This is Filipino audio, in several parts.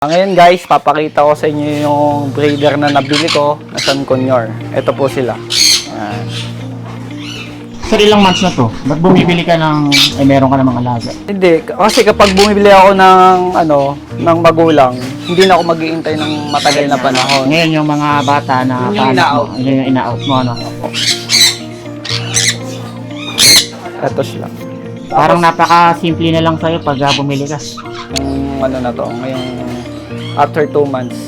Ngayon guys, papakita ko sa inyo yung breeder na nabili ko na San Conyor. Ito po sila. Ayan. Sir, ilang months na to? Ba't bumibili ka ng, meron ka namang alaga? Hindi, kasi kapag bumibili ako ng ng magulang, hindi na ako mag-iintay ng matagal na panahon. Ngayon yung mga bata na Yun yung ina-out. Yun yung ina-out mo, ano? Ito sila. Parang napaka-simple na lang sa'yo pag bumili ka. Yung ano na to, ngayong after 2 months.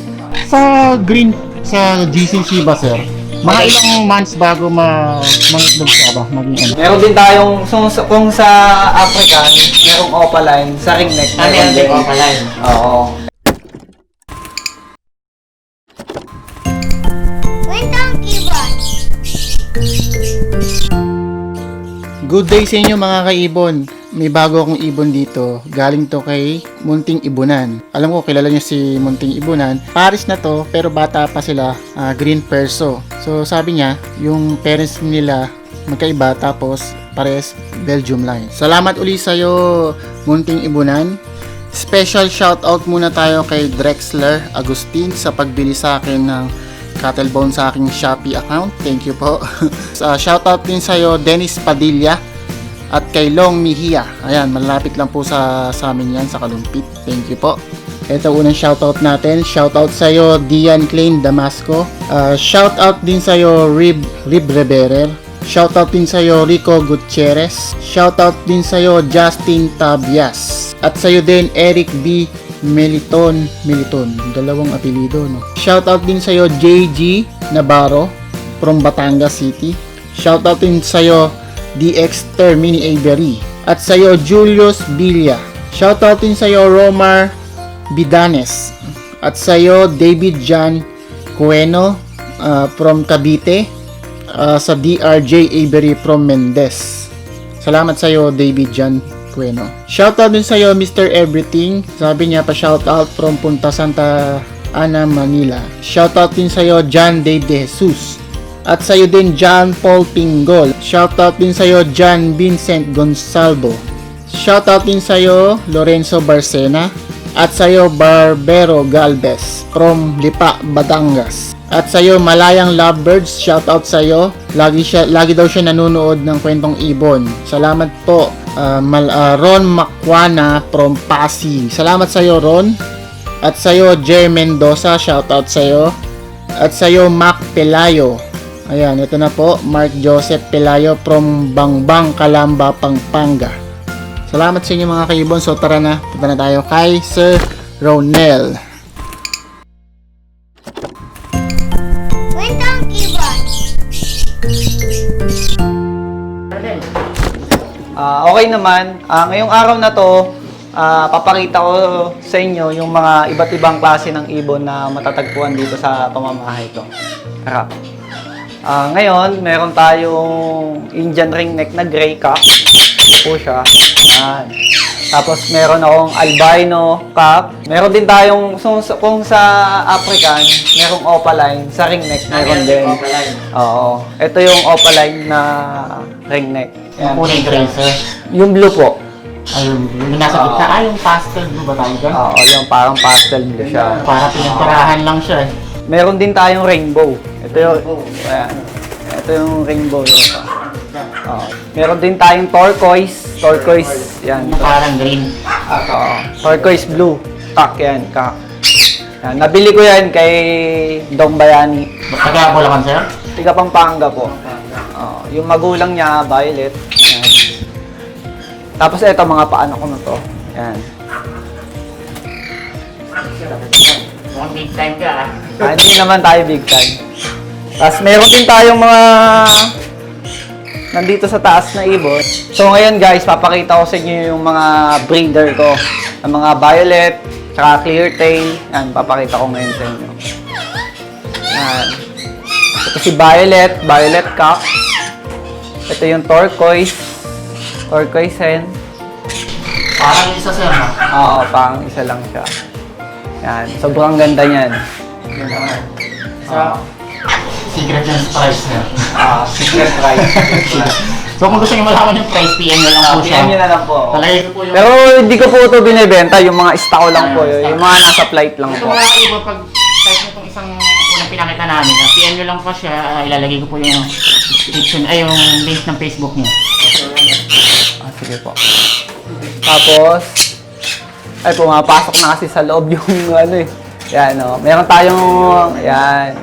Sa GCC ba, sir? Mga ilang months bago mangitlog ka ba? Meron din tayong, kung sa African, merong opaline, sa ringneck. Meron din opaline. Oo. Good day sa inyo mga kaibon. May bago akong ibon dito. Galing to kay Munting Ibunan. Alam ko kilala niyo si Munting Ibunan. Paris na to pero bata pa sila, green perso. So sabi niya, yung parents nila magkaiba tapos pares Belgium line. Salamat uli sa iyo Munting Ibunan. Special shoutout muna tayo kay Drexler Agustin sa pagbili sa akin ng cattle bone sa aking Shopee account. Thank you po. Shoutout din sa iyo Dennis Padilla at kay Long Mejia. Ayan, malapit lang po sa amin yan, sa Kalumpit. Thank you po. Ito unang shoutout natin. Shoutout sa iyo Dian Klein Damasco. Shoutout din sa iyo Rib Reberer. Shoutout din sa iyo Rico Gutierrez. Shoutout din sa iyo Justin Tabias. At sa iyo din Eric B. Meliton, dalawang apelido, no? Shoutout din sa iyo JG Navarro from Batangas City. Shoutout din sa iyo DX Termini Avery. At sa iyo Julius Villa. Shoutout din sa iyo Romar Bidanes. At sa iyo David John Cueno from Cavite. Sa DRJ Avery from Mendez. Salamat sa iyo David John Cueno. Shoutout din sa iyo Mr. Everything. Sabi niya pa shoutout from Punta Santa Ana, Manila. Shoutout din sa iyo John De Jesus. At sa iyo din John Paul Pingol. Shoutout din sa iyo John Vincent Gonsalvo. Shoutout din sa iyo Lorenzo Barcena. At sa iyo Barbero Galvez from Lipa, Batangas. At sa iyo Malayang Lovebirds, shoutout sa iyo. Lagi daw siya nanonood ng Kwentong Ibon. Salamat po. Ron Makwana from Pasig. Salamat sa iyo Ron. At sa iyo Jay Mendoza, shoutout sa iyo. At sa iyo Mac Pelayo. Ayan, ito na po, Mark Joseph Pelayo from Bangbang, Calamba, Pampanga. Salamat sa inyo mga kaibon. So tara na, punta na tayo kay Sir Ronel. Okay naman, ngayong araw na to, papakita ko sa inyo yung mga iba't ibang klase ng ibon na matatagpuan dito sa pamamahay ko. Tara. Ngayon, meron tayong Indian ringneck na gray cock. Ito po siya. Ayan. Tapos meron akong albino cock. Meron din tayong, kung sa African, merong opaline. Sa ringneck, meron din. Oo. Ito yung opaline na ringneck. Yung kulay gray, sir. Yung blue po. Ayun, yung nasa gitna. Yung pastel blue ba tayo dyan? Oo, yung parang pastel blue siya. Para pinagtirahan lang siya eh. Meron din tayong rainbow. Ito yung, ayan. Ito yung rainbow. Meron din tayong turquoise. Yan. Parang green. Turquoise blue. Kak yan, kak. Yan. Nabili ko yan kay Dong Bayani. Taga Bulacan, sir? Tiga Pampanga po. Yung magulang niya, violet. Yan. Tapos ito, mga paano ko na to. Yan. Big time ka Hindi naman tayo big time. Tapos meron din tayong mga nandito sa taas na ibon. So ngayon guys, papakita ko sa inyo yung mga breeder ko. Ng mga violet, tsaka clear tail. Yan, papakita ko ngayon sa inyo. Yan. Ito si violet cock. Ito yung turquoise hen. Parang isa, sir. Oo, parang isa lang siya. Yan, sobrang ganda niyan. Sa secret and price, sir. Secret price. So kung gusto niyo malaman yung price, PM nyo lang po siya. PM nyo na lang po. Talagay ko po yung... Pero hindi ko po ito binibenta, yung mga stock ko lang po yun. Yung mga nasa flight lang Ito po. mga iba, pag type nyo itong isang unang pinakita namin, PM nyo lang po siya, ilalagay ko po yung description, ay yung link ng Facebook nyo. Sige po. Tapos, ay pumapasok na kasi sa loob yung ano eh. Yan o. Meron tayong, yan.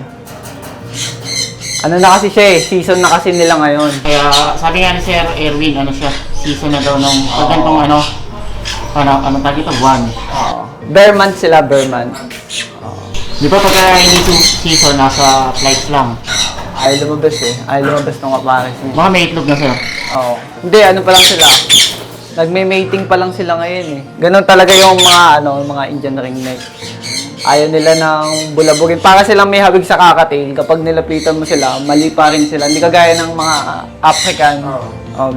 Ano na kasi siya eh, season na kasi nila ngayon. Kaya sabi nga ni Sir Erwin, ano siya, season na daw nung pag ganitong ano tag ito, buwan. Bear month sila, bear month. Di ba pagka hindi season, nasa flights lang? Ay lumabas eh. Ay lumabas ng kapares niya. Mga may itlog na sir. Oo. Hindi, ano pa lang sila. Nagme-mating pa lang sila ngayon eh. Ganon talaga yung mga Indian ringneck. Ayaw nila ng bulabugin. Para silang may hawig sa kakatail. Kapag nilapitan mo sila, mali pa rin sila. Hindi kagaya ng mga African.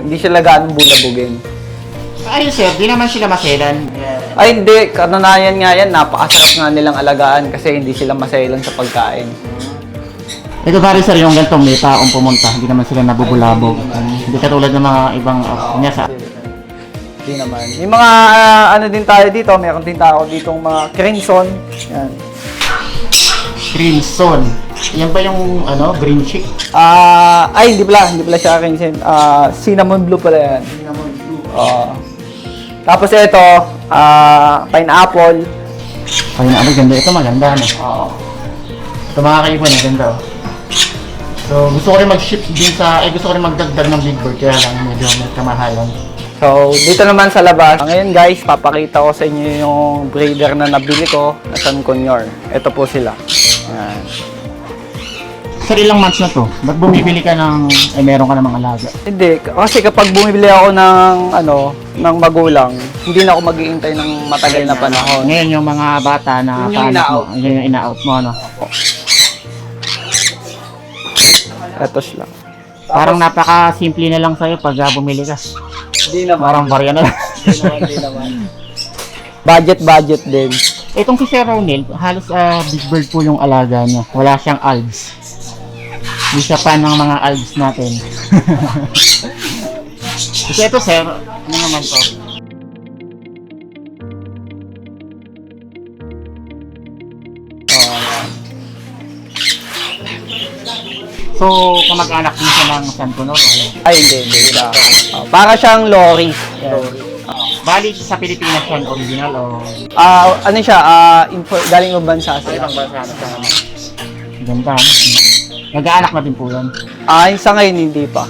Hindi sila gaano bulabugin. Ayun sir, di naman sila maselan. Ay hindi, katunayan nga yan. Napakasarap nga nilang alagaan kasi hindi sila maselan sa pagkain. Ito pare sir, yung ganitong may taong pumunta, hindi naman sila nabubulabog. Hindi katulad ng mga ibang niya sa... Hindi naman. May mga ano din tayo dito, meron din tayo ditong mga crimson. Yan. Crimson. Yan ba yung green chick? Ay hindi pala siya crimson. Cinnamon blue pala yan. Cinnamon blue. Tapos ito, pineapple. Ay, ganda. Ito maganda, no? Ito mga kaibigan, ganda. So, gusto ko rin mag-ship din gusto ko rin magdagdag ng Big Bird, kaya lang medyo may kamahalan. So, dito naman sa labas. Ngayon guys, papakita ko sa inyo yung breeder na nabili ko na San Conyor. Ito po sila. Yan. Sir, ilang months na to? Ba't bumibili ka ng, meron ka namang alaga? Hindi, kasi kapag bumibili ako ng magulang, hindi na ako mag-iintay ng matagal na panahon. Ngayon yung mga bata na Yun yung ina-out. Yun yung ina-out mo, ano? Ito sila. Parang napaka-simple na lang sa'yo pag bumili ka. Hindi naman. Parang barya na lang. Hindi naman. Budget din. Itong si Sir Ronel, halos Big Bird po yung alaga niya. Wala siyang algs. Hindi siya fan ng mga algs natin. Kasi ito sir, ano naman to? So, kamag-anak din siya ng San Conor. Ay, hindi sila. Para siyang lorry. Bali sa Pilipinas yan, original o Ano siya, galing ng bansa sa sila. ibang bansa na sa ganda, no? Nag-aanak na din po yan. Sa ngayon hindi pa.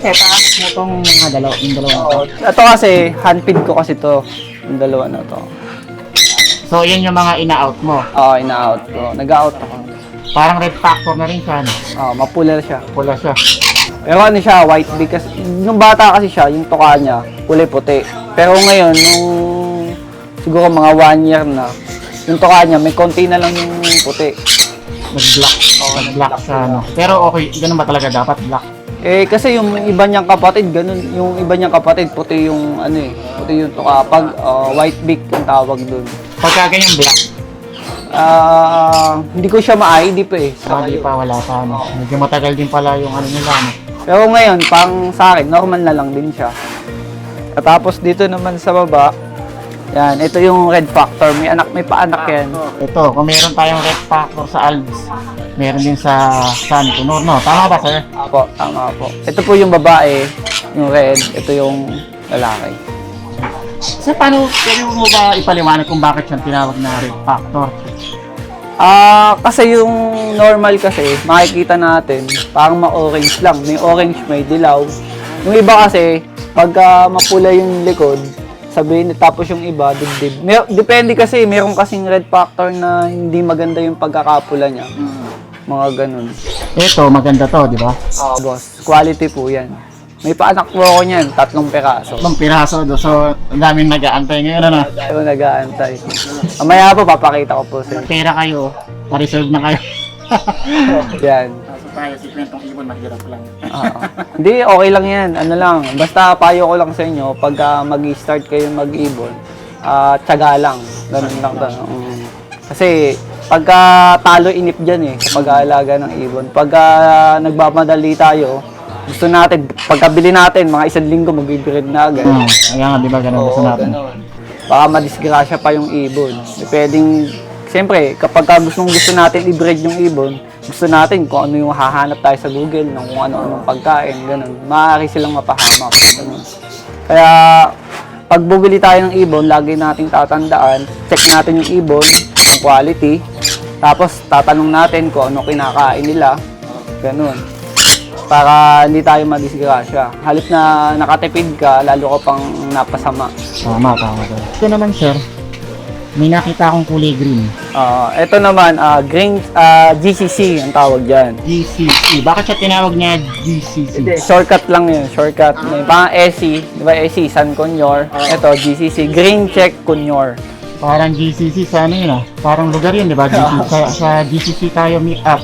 Eh, paano mo itong mga yung dalawa na to? Ito kasi, handpid ko kasi to. Yung dalawa na to. So, yan yung mga ina-out mo. Ina-out ko. Nag-out ako. Parang red factor na rin siya, no? Mapula siya. Pula siya. Pero ano siya, white big kasi. Nung bata kasi siya, yung tuka niya, kulay puti. Pero ngayon, nung siguro mga 1 year na, yung tuka niya, may konti na lang yung puti. Nag-black. Nag-black siya, no? Pero okay, ganun ba talaga dapat black? Kasi yung iba niyang kapatid, ganun. Yung iba niyang kapatid, puti yung puti yung tuka. Pag white beak ang tawag dun. Pagka ganyan black, Hindi ko siya ma-ID pa eh. hindi pa, wala pa, no? Medyo matagal din pala yung nila, no? Pero ngayon, pang sa akin, normal na lang din siya. At tapos dito naman sa baba, yan, ito yung red factor. May paanak yan. Ito, kung meron tayong red factor sa Alps, meron din sa San Conor, no? Tama ba, sir? Apo, tama po. Ito po yung babae, yung red. Ito yung lalaki. So, pwede mo ba ipaliwanag kung bakit siyang tinawag na red factor? Kasi yung normal kasi, makikita natin, parang ma-orange lang. May orange, may dilaw. Yung iba kasi, pagka mapula yung likod, sabihin, tapos yung iba, dibdib. Depende kasi, meron kasing red factor na hindi maganda yung pagkakapula niya. Mga ganun. Ito, maganda to, di ba? Boss, quality po yan. May paanak po ako niyan, 3 peraso. 3 piraso do. So, ang daming nag-aantay ngayon, ano? Ayaw nag-aantay. Mamaya po, papakita ko po sa inyo. Pera kayo, pa-reserve na kayo. Yan. So tayo, si Kwentong Ibon, maghirap lang. Hindi, okay lang yan. Ano lang, basta payo ko lang sa inyo, pagka mag-start kayo mag-ibon, tiyaga lang. Ganun lang. Kasi, pagka talo inip dyan sa pag-aalaga ng ibon. Pagka nagmamadali tayo, Gusto natin, pagkabili natin, mga 1 linggo, mag-breed na agad. Kaya nga, di ba, ganun gusto natin. ganun. Baka madisgrasya pa yung ibon. Pwedeng, siyempre, kapag gusto natin i-breed yung ibon, gusto natin kung ano yung hahanap tayo sa Google, ng kung ano-anong pagkain, ganun. Maaari silang mapahamak. Ganun. Kaya, pag bumili tayo ng ibon, lagi nating tatandaan, check natin yung ibon, yung quality, tapos tatanong natin kung ano kinakain nila, ganun. Para hindi tayo madisgrasya. Halip na nakatipid ka, lalo ka pang napasama. Tama, sir. Ito naman, sir, may nakita akong kulay green. Ito naman, green GCC ang tawag dyan. GCC. Bakit siya tinawag niya GCC? Shortcut lang yun, shortcut. May pang SC, di ba SC, San Conyor. Ito, GCC, Green Check Conyor. Parang GCC sa ano yun Parang lugar yun, di ba? Sa GCC tayo meet up.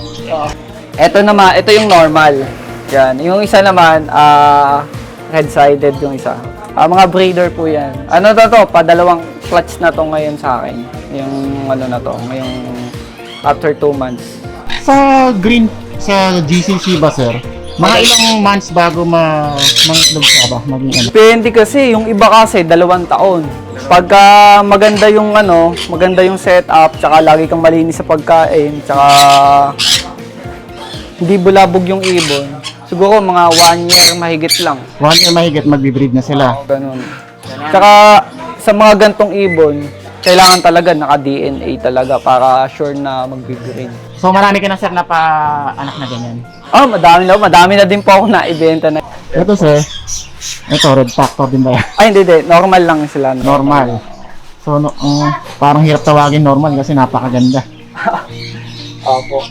Ito naman, ito yung normal. Yan. Yung isa naman, red-sided yung isa. Mga breeder po yan. Ano to? Padalawang clutch na to ngayon sa akin. Yung ano na to, ngayong after 2 months. Sa green, sa GCC ba, sir? Mga ilang months bago mangitlog siya ba? Maging ano? Depende kasi, yung iba kasi 2 taon. Pagka maganda yung maganda yung setup, tsaka lagi kang malinis sa pagkain, tsaka hindi bulabog yung ibon. Siguro mga 1 year mahigit lang. 1 year mahigit magbe-breed na sila. Ganun. Tsaka sa mga gantong ibon, kailangan talaga naka-DNA talaga para sure na magbe-breed. So marami ka na, sir, na pa-anak na ganyan? Madami na din po ako na-ibenta na. Ito, sir. Ito, red factor din ba yan? Ay, hindi. Normal lang sila. Normal. So, parang hirap tawagin normal kasi napakaganda. Opo.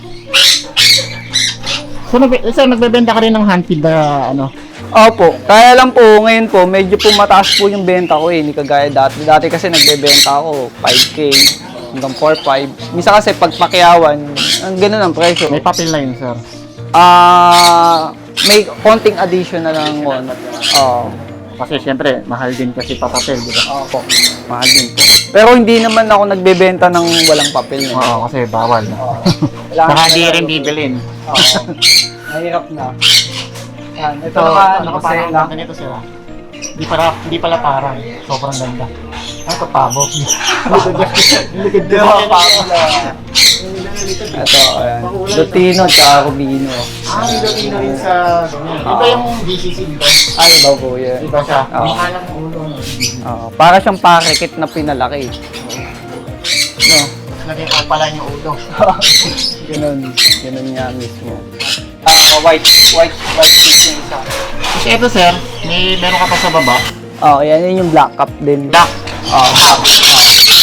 So, nagbebenta ka rin ng handfeed na ano? Opo. Kaya lang po, ngayon po, medyo po mataas po yung benta ko Hindi kagaya dati. Dati kasi nagbebenta ako 5K hanggang 4-5. Misa kasi pagpakyawan, ganun ang presyo. May papel na yun, sir. May konting addition na lang on. Kasi syempre, mahal din kasi papapel, di ba? Opo. Mahal din po. Pero hindi naman ako nagbebenta ng walang papel. Oo, kasi bawal. Saka di rin bibilin. Mahirap na. Yan, ito Ano ka parang ang ganito, sir? Hindi pala parang. Sobrang ganda. Ito, pabo. Ito, ayan. Lutino tsaka Rubino. May Lutino rin sa ganyan. Ito yung GCC dito. Ay, iba po yan. Iba siya. Oo. May alang ulo. Para siyang parekit na pinalaki. No? Lagay ko pala yung ulo. Ganun nga mismo. White fish yung isa. Kasi ito, sir, meron ka pa sa baba. Yan yung black cap din. Black. Black.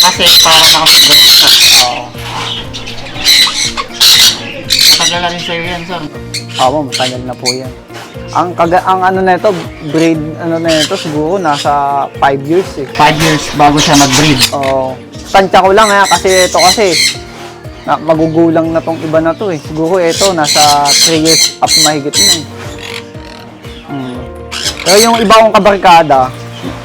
Kasi parang nakapagdala siya. Matagal na rin sa'yo yan, sir. Matagal na po yan. Ang ano na ito, breed siguro nasa 5 years 5 years bago siya mag-breed. Tansya ko lang kasi ito magugulang na tong iba na to Siguro ito nasa 3 years up mahigit na Pero yung iba kong kabarkada,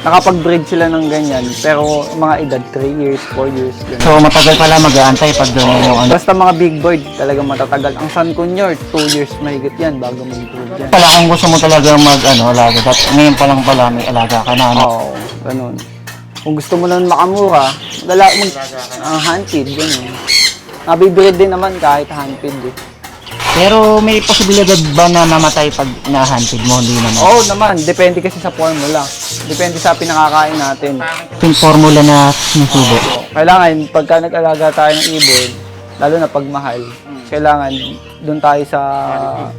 nakapag-breed sila ng ganyan, pero mga edad 3 years, 4 years. Ganyan. So matagal pala mag-aantay pag yung ano. Basta mga big bird, talagang matatagal. Ang San Conyor, 2 years mahigit yan bago mag-breed yan. Pala kung gusto mo talaga alaga, ngayon pa lang pala may alaga ka na. Ganun. Kung gusto mo lang makamura, handfeed, ganun. Nabibreed din naman kahit handfeed Pero may posibilidad ba na mamatay pag na-handfeed mo? Hindi naman. Oo naman, depende kasi sa formula. Depende sa pinakakain natin. Yung formula na sinusubo. Kailangan, pagka nag-alaga tayo ng ibon, lalo na pag mahal, kailangan doon tayo sa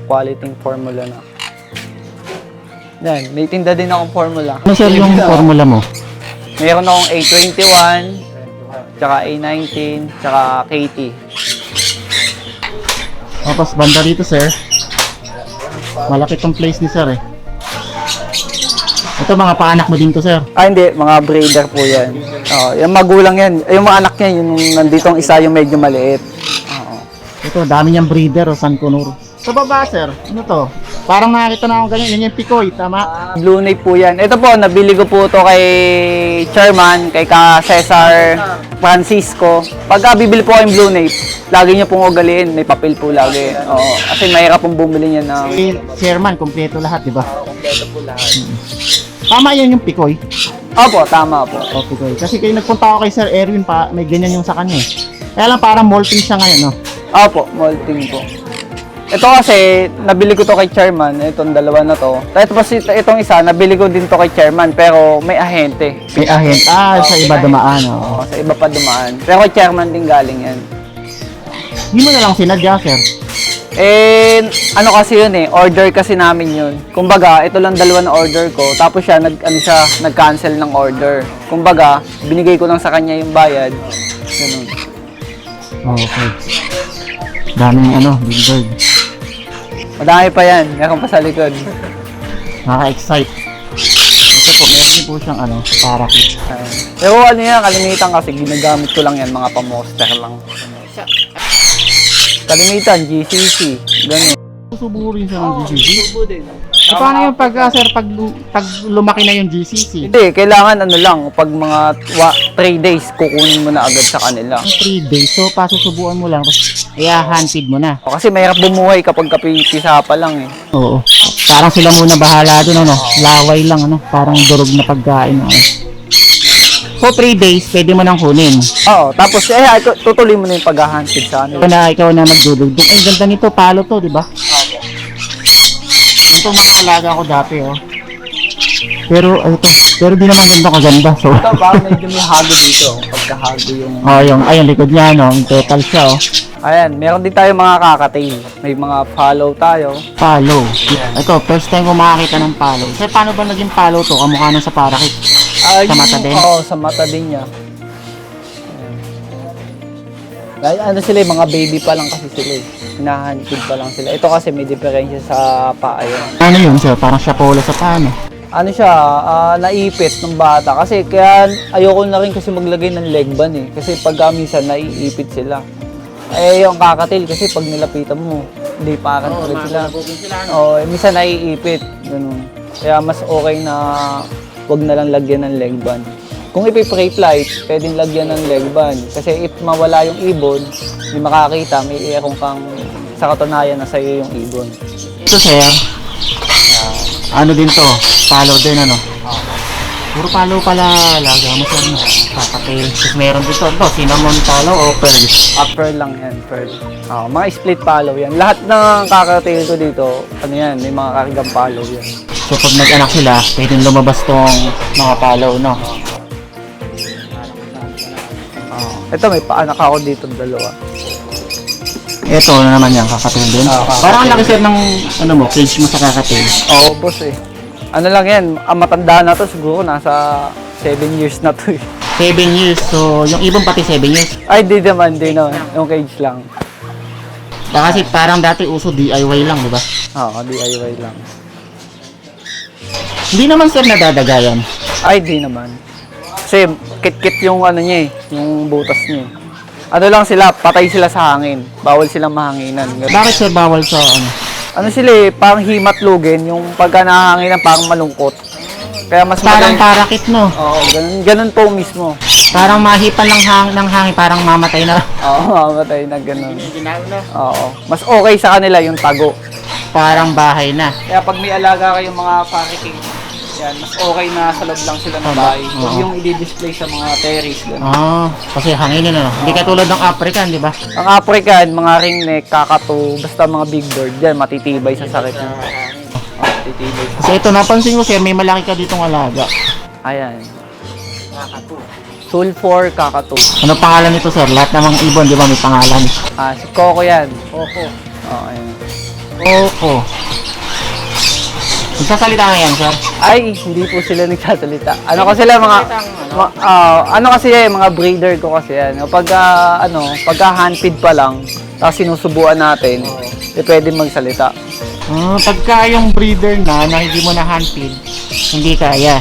quality formula na. Yan, may tinda din akong formula. Ano, sir, yung formula mo? Meron akong A21, tsaka A19, tsaka KT. Tapos banda dito, sir. Malaki tong place ni sir Ito mga paanak mo din to, sir. Hindi, mga breeder po yan. Yung magulang yan, yung mga anak niya, yung nandito ang isa yung medyo maliit. Ito, dami niyang breeder San Conor. Sa baba, sir, ano to? Parang nakita na akong ganyan, yun yung Picoy, tama? Blue Nape po yan. Ito po, nabili ko po to kay Chairman, kay Ka Cesar Francisco. Pagka bibili po kayong Blue Nape, lagi niyo pong ugaliin. May papel po lagi. Oo. Kasi mahirap pong bumili niya ng... Chairman, kompleto lahat, di ba? Kompleto po lahat. Tama yan yung Pikoy. Opo, tama po. O, Pikoy. Kasi kayo nagpunta ako kay Sir Erwin pa, may ganyan yung sa kanya eh. Kaya lang parang molting siya ngayon, no? Opo, molting po. Ito kasi, nabili ko to kay Chairman, itong dalawa na to. Tapos itong isa, nabili ko din to kay Chairman, pero may ahente. May ahent. Sa iba dumaan, Oo, sa iba pa dumaan. Pero kay Chairman din galing yan. Hindi mo na lang sinadya, sir. Eh, ano kasi yun eh, order kasi namin yun. Kumbaga, ito lang dalawa na order ko, tapos siya, nag-cancel ng order. Kumbaga, binigay ko lang sa kanya yung bayad. Ganun. Okay. Daming billboard. Madami pa yan, meron pa sa likod. Nakaka-excite. Ito po, meron din po siyang parakit. Ayun. Pero ano yan, kalimitan kasi ginagamit ko lang yan, mga pamoster lang. Kalimitan, GCC, ganun. Susubo rin siya ng GCC. Subo din. So, paano yung pag lumaki na yung GCC? Hindi, kailangan pag mga 3 days, kukunin mo na agad sa kanila. 3 days, so pasusubuan mo lang, tapos hunted mo na. O, kasi mahirap bumuhay kapag kapipisa pa lang eh. Oo. Parang sila muna bahala dun, laway lang, parang durog na pagkain. So 3 days, pwede mo nang kunin. Oo, tapos tutuloy mo na yung pag-hunted sa kanila. Ikaw na magdudugtog. Ay, ganda nito, palo to, di ba? Ito mga alaga ko dati, Pero di naman ganito kaganda. So, Ito ba, medyo may hago dito. Pagkahago yung... yung likod niya, yung total siya, Ayan, meron din tayo mga kakatail. May mga follow tayo. Palo. Ito, first time ko makakita ng palo. Sir, paano ba naging palo to? Kamukha nung sa parakit. Sa mata din? Oo, sa mata din niya. Ayan. Sila, mga baby pa lang kasi sila eh. Hinahantig pa lang sila. Ito kasi may diferensya sa paa yun. Ano yun, sir? Parang siya polo sa paano? Ano siya, naipit ng bata. Kasi kaya ayoko na rin kasi maglagay ng leg band eh. Kasi pag minsan naiipit sila. Eh, yung kakatail kasi pag nilapitan mo, hindi parang ulit sila. Minsan naiipit. Ganun. Kaya mas okay na wag na lang lagyan ng leg band. Kung ipi-spray flight, pwedeng lagyan ng leg band. Kasi if mawala yung ibon, hindi makakita, may erong kang sa katunayan na sa'yo yung ibon. Ito, sir. Ano din to? Palo din, Puro palo pala alaga mo, sir. Kakatail. Tapos meron dito, cinnamon palo o pearl? Pearl lang yan, pearl. Mga split palo yan. Lahat ng kakatail ko dito, may mga karigang palo yan. So pag nag-anak sila, pwedeng lumabas tong mga palo, Ito, may paanak ako dito, dalawa. Ito na naman yan, kakatail din. Kakatail. Parang ang laki, sir, ng cage mo sa kakatail. Oo, boss eh. Ano lang yan, ang matanda na to siguro, nasa 7 years na to eh. 7 years, so yung ibon pati 7 years. Ay, di naman. Yung cage lang. Kasi parang dati uso DIY lang, di ba? Oo, DIY lang. Hindi naman, sir, nadadagayan. Ay, di naman. Kasi kit-kit yung niya eh, yung butas niya eh. Ano lang sila, patay sila sa hangin. Bawal silang mahanginan. Bakit, sir, bawal sa Sila eh, parang himatlugin, yung pagka nahanginan parang malungkot. Kaya mas parang magaling. parakit, no? Oo, ganun po mismo. Parang mahipan lang ng hangin, parang mamatay na. Oo, mamatay na ganun. Oo, mas okay sa kanila yung tago. Parang bahay na. Kaya pag may alaga kayong mga pariking, yan, mas okay na sa loob lang sila ng bahay. Huwag yung i-display sa mga terrace. Kasi hanginin Hindi katulad ng African, di ba? Ang African, mga ringneck, kakatu, basta mga big bird, yan, matitibay sa sakit. Matitibay. Kasi ito, napansin ko, sir, may malaki ka ditong alaga. Ayan. Sulfur kakatu. Ano pangalan nito, sir? Lahat namang ibon, di ba, may pangalan? Si Coco yan. Coco. Ayan. Coco. Nagsasalita na yan, sir? Ay, hindi po sila nagsasalita. Mga breeder ko kasi yan. Pagka handfeed pa lang, tapos sinusubuan natin, pwede magsalita. Pagka yung breeder na hindi mo na handfeed, hindi kaya.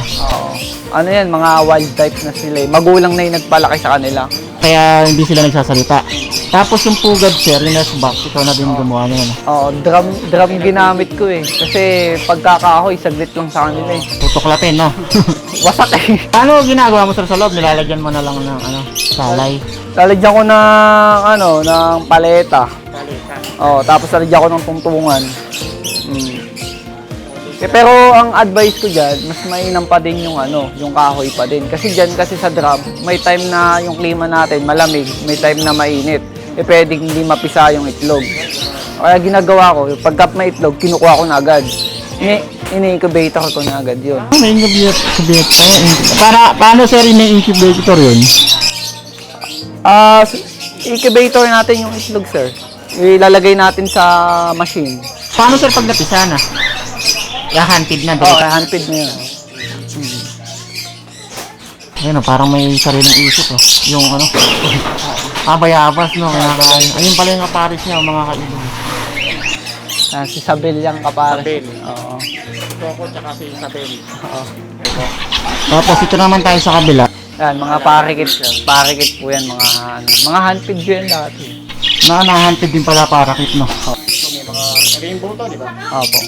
Yan, mga wild type na sila. Magulang na yung nagpalaki sa kanila. Kaya hindi sila nagsasalita. Tapos yung pugad, sir, yung nasa box, ikaw na din gumawa niyan. Drum ginamit ko eh. Kasi pagkakahoy, saglit lang sa kanila eh. Tutuklapin, no? wasak eh. Paano ginagawa mo sir sa loob? Nilalagyan mo na lang ng ano, salay. Lalagyan ko ng paleta. Oh, tapos lalagyan ko ng tungtungan. Pero ang advice ko diyan, mas mainam pa din yung kahoy pa din. Kasi diyan kasi sa drum, may time na yung klima natin malamig, may time na mainit. Pwedeng hindi mapisa yung itlog. Kaya ginagawa ko, pagka may itlog, kinukuha ko na agad. Ini-incubator ko na agad yun. May incubator. Paano sir ini-incubator yun? Incubator natin yung itlog, sir. Ilalagay natin sa machine. Paano sir pag napisa na? Handpid na. Oo, handpid na yun. Ayun, parang may sariling isip oh. Yung ano, bayabas no, kinakain. Ayun pala yung kaparis niya, mga kaibon. Si Isabel yung kapares. Isabel. Oo. Coco tsaka si Isabel. Oo. Tapos ito naman tayo sa kabila. Yan, mga parikit po yan, mga handpid ko yan dati. Nahanpid din pala parakit no. May mga rainbow to, di ba? Opo.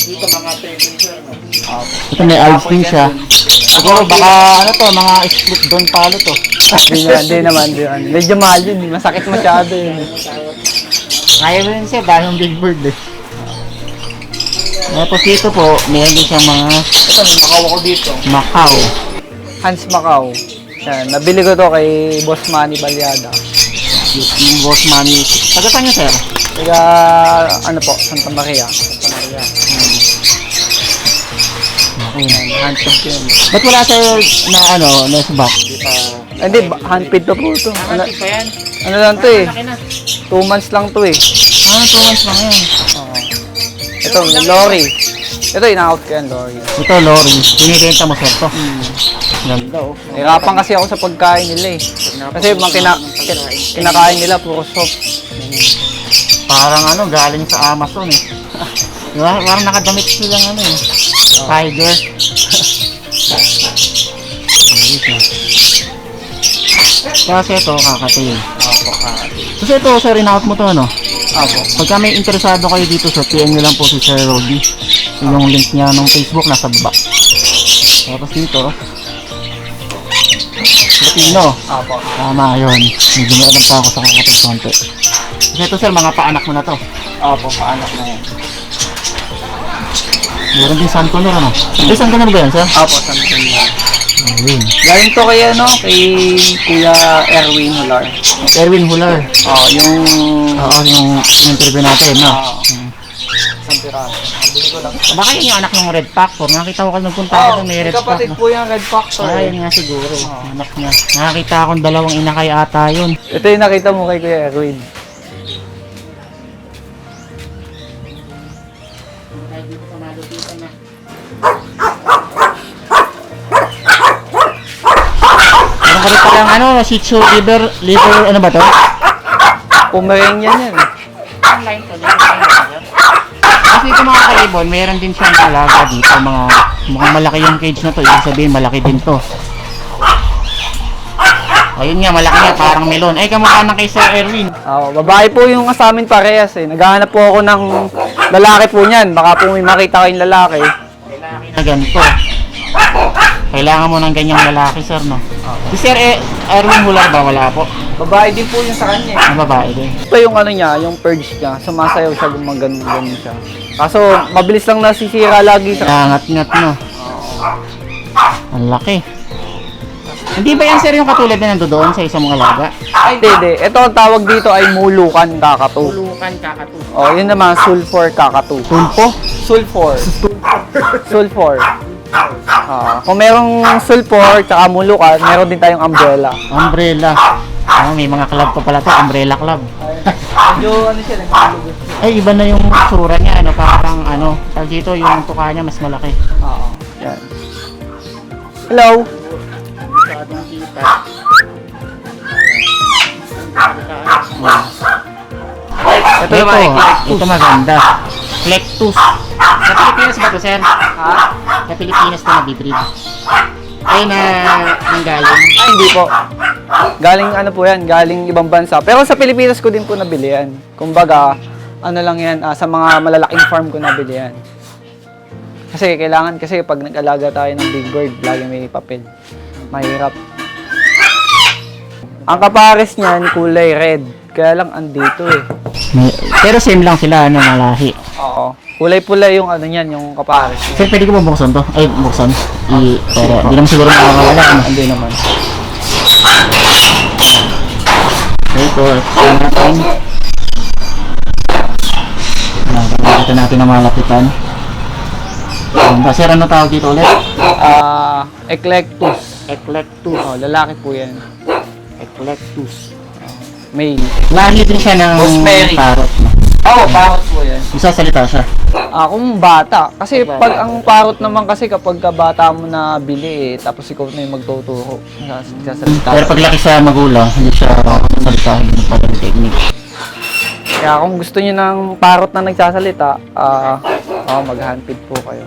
Dito mga temperature no. Opo. Ito may alps din siya. Siguro baka mga split doon palo to. Hindi naman. Medyo mahal yun, masakit masyado yun. Kaya mo yun siya dahil yung big bird eh. Tapos dito po, mayroon din siyang mga... Ito, may Macau ako dito. Macau. Hans Macau. Yan, nabili ko to kay Boss Manny Balyada. Yung Boss Manny. Taga saan niya, sir? Taga, Santa Maria. Okay. Handpid ko yun. Ba't wala sir na nasa back? Hindi, handpid to po ito. Handpid pa yan? Ano lang to eh. 2 months lang to eh. 2 months lang yan. Oo. Ito, lorry. Ito, ina-out ko yan, lorry. Ito, lorry. Binibenta mo, sir, to. Ganda, oh. Nahirapan kasi ako sa pagkain nila eh. Kasi mga kinakain nila, puro soft. Parang galing sa Amazon eh. Diba? Parang nakadamit silang eh. Tiger. Kasi ito, kakatayin. Kasi ito, sir, in-out mo to, Apo. Pagka may interesado kayo dito, sir, PM nyo lang po si Sir Roddy. Yung link niya ng Facebook nasa baba. Tapos dito, Filipino. Apo. Tama, yun. Medyo meron pa ako sa kakatid konti. Kasi ito, sir, mga paanak mo na to. Apo, paanak na yan. Meron din San Conor, San Conor ba yan, sir? Apo, something na. Ayun. Galing to kay kay Kuya Erwin Hular. Erwin Hular. Oo, yung... Oo, yung interview natin, no? Isang piraso. Nabili ko lang. Baka yun yung anak ng Red Factor. Nakita ko kayo nagpunta ako may Red Factor. kapatid po yung Red Factor. Ayun nga siguro. Anak niya. Nakakita akong dalawang inakay ata yun. Ito yung nakita mo kay Kuya Erwin. Meron ka rin palang Shih Tzu liver, ano ba to? Pomeranian yan. Kasi ito mga kaibon, meron din siyang alaga dito. Mukhang malaki yung cage na to. Ibig sabihin, malaki din to. Ayun nga, malaki nga, parang melon. Ay, kamukha na kay Sir Erwin. Babae po yung asamin parehas eh. Naghahanap po ako ng lalaki po niyan. Baka po may makita kayong lalaki. Lalaki na ganito. Kailangan mo ng ganyang lalaki, sir, no? Si Sir Erwin Hular ba? Wala po. Babae din po yung sa kanya eh. Babae din. Ito yung niya, yung purge niya. Sumasayaw siya, gumagano-gano siya. Kaso, mabilis lang nasisira lagi sa... Nangat-ngat, no? Ang laki. Hindi ba yan, sir, yung katulad na nandoon sa isang mga alaga? Ay, hindi. Ito ang tawag dito ay mulukan kakatu. Tulukan, kakatu. Yun naman, sulfur kakatu. Tulpo? Sulfur. Sulfur. Kung merong sulfur tsaka mulukan, meron din tayong umbrella. Umbrella. May mga club pa pala to, Umbrella Club. Medyo siya, nagpapalugod. Ay, iba na yung sura niya, parang tawag dito, yung tuka niya mas malaki. Oo. Yan. Hello. Masyadong kita. Ito maganda. Flectus. Sa Pilipinas ba to, sir? Ha? Sa Pilipinas to nabibreed. Ay, nanggaling. Ay, hindi po. Galing po yan, galing ibang bansa. Pero sa Pilipinas ko din po nabili yan. Kumbaga, lang yan, sa mga malalaking farm ko nabili yan. Kasi kailangan kasi pag nag-alaga tayo ng big bird, lagi may papel. Mahirap. Ang kapares niyan, kulay red. Kaya lang andito eh. Pero same lang sila, ano, malahi. Oo. Kulay pula yung ano niyan, yung kapares. Sir, pwede ko ba buksan to? Ay, buksan. Pero hindi naman siguro makakawala. Ano? Hindi naman. Ito, natin. Nakakita natin ang malapitan. Sir, ano tawag dito ulit? Eclectus. Eclectus. Oh, lalaki po yan. Eclectus. Male. Lahi din siya ng Rosemary. parrot. No? Oo, parrot po yan. Isasalita siya. Kung bata. Kasi pag ang parrot naman kasi kapag ka bata mo na bili tapos ikaw na yung magtuturo. Nagsasalita. Pero pag laki sa magulang, hindi siya salita, hindi pa rin technique. Kaya kung gusto niyo ng parrot na nagsasalita, mag-handfeed po kayo.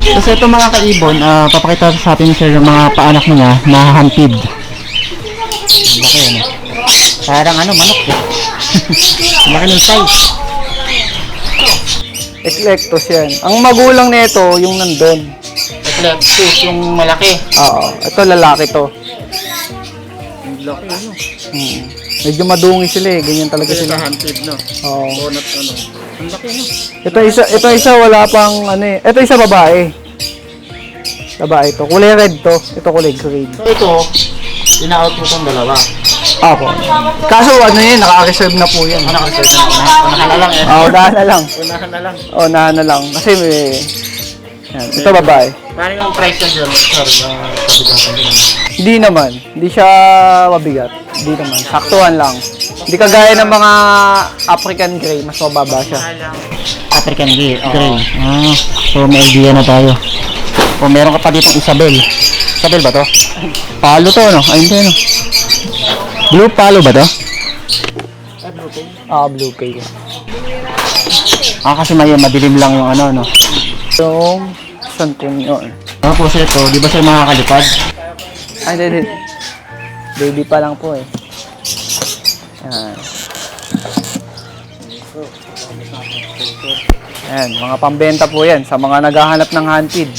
Kasi ito mga kaibon, papakita sa atin sir yung mga paanak niya na handfeed. Laki ano. Parang ano, manok eh. Laki ng size. Eclectus yan. Ang magulang nito, yung nandun. Eclectus, yung malaki. Oo. Ito lalaki to. Laki ano. Medyo madungi sila eh. Ganyan talaga sila. Handfeed no. Oo. Donut ano. Ang laki no. Ito isa wala pang ano eh. Ito isa babae. Babae to. Kulay red to. Ito kulay green. So ito, ina-out mo itong dalawa. Ako. Kaso ano yun, naka-reserve na po yan. Nakareserve na unahan na lang eh. Unahan na lang. Unahan na lang. Unahan na lang. Kasi may... Yan. Ito babae. Paano yung price yan dyan? Sorry, kapitatan din. Hindi naman. Hindi siya mabigat. Hindi naman. Saktuhan lang. Hindi kagaya ng mga African Grey. Mas mababa siya. African Grey. So may idea na tayo. O meron ka pa dito Isabel. Isabel ba to? Palo to no? Ay hindi no. Blue palo ba to? Blue pale. Kasi may madilim lang yung ano no. Yung saan kong yun? Tapos ito, di ba siya makakalipad? Ay, hindi. Baby pa lang po eh. Yan. Ayan, mga pambenta po yan sa mga naghahanap ng handfeed.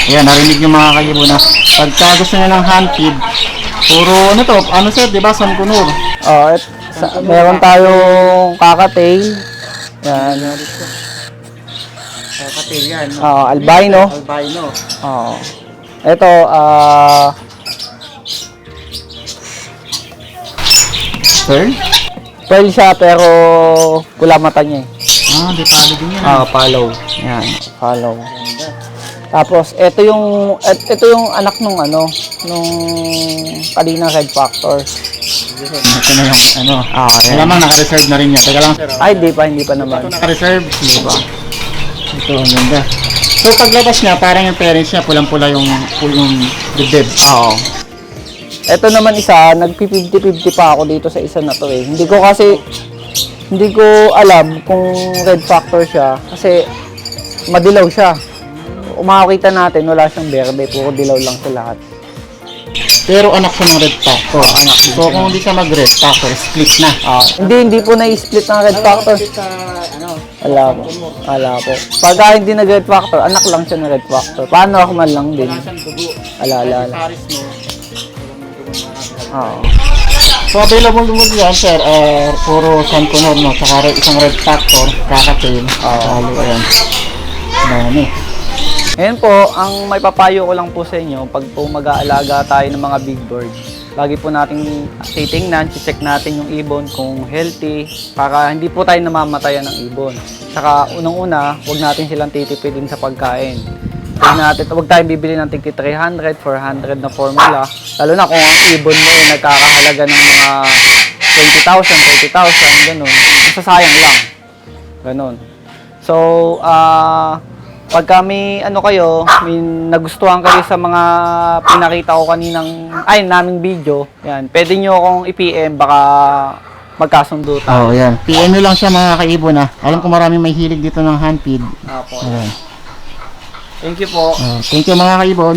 Ayan, narinig nyo mga kayibo na pagka gusto nyo ng handfeed, puro ano to, ano sir, di ba, Sankunur? Meron tayong kakatail. Yan. Kakatil yan. Albino. Albino. Ito, Pearl? pearl siya pero pula mata niya eh. Di palo din yan. Follow. Yan, follow. Tapos ito yung anak nung kanina Red Factor. Ito na yung ano. Ayan. Malamang naka-reserve na rin yan. Teka lang sir. Ay, hindi pa naman. Ito naka-reserve. Di ba? Ito, ang ganda. So paglabas niya, parang yung parents niya, pulang-pula yung dibdib. Oo. Ito naman isa, nagpi-50-50 pa ako dito sa isa na to eh. Hindi ko alam kung Red Factor siya kasi madilaw siya. Makikita natin, wala siyang berde, puro dilaw lang sa lahat. Pero anak siya ng Red Factor. So kung hindi siya mag-Red Factor, split na. Hindi po na-split ng Red Factor. Wala po. Pagka hindi nag-Red Factor, anak lang siya ng Red Factor. Paano ako man lang din? Ala. So available mo yan sir, puro Sankunur no, saka isang Red Factor, kakatail. Ayan. Dami. Ngayon po, ang may papayo ko lang po sa inyo, pag po mag-aalaga tayo ng mga big bird, lagi po nating titingnan, check natin yung ibon kung healthy, para hindi po tayo namamatayan ng ibon. Saka unang-una, huwag natin silang titipidin sa pagkain. Huwag tayong bibili ng tigti 300, 400 na formula, lalo na kung ang ibon mo ay nagkakahalaga ng mga 20,000, 30,000, ganun. Masasayang lang. Ganun. So, pagka may may nagustuhan kayo sa mga pinakita ko naming video, yan, pwede nyo akong i-PM, baka magkasundo tayo. Yan. PM nyo lang siya mga kaibon na. Alam ko maraming may hilig dito ng handfeed. Apo. Ayan. Thank you po. Thank you mga kaibon.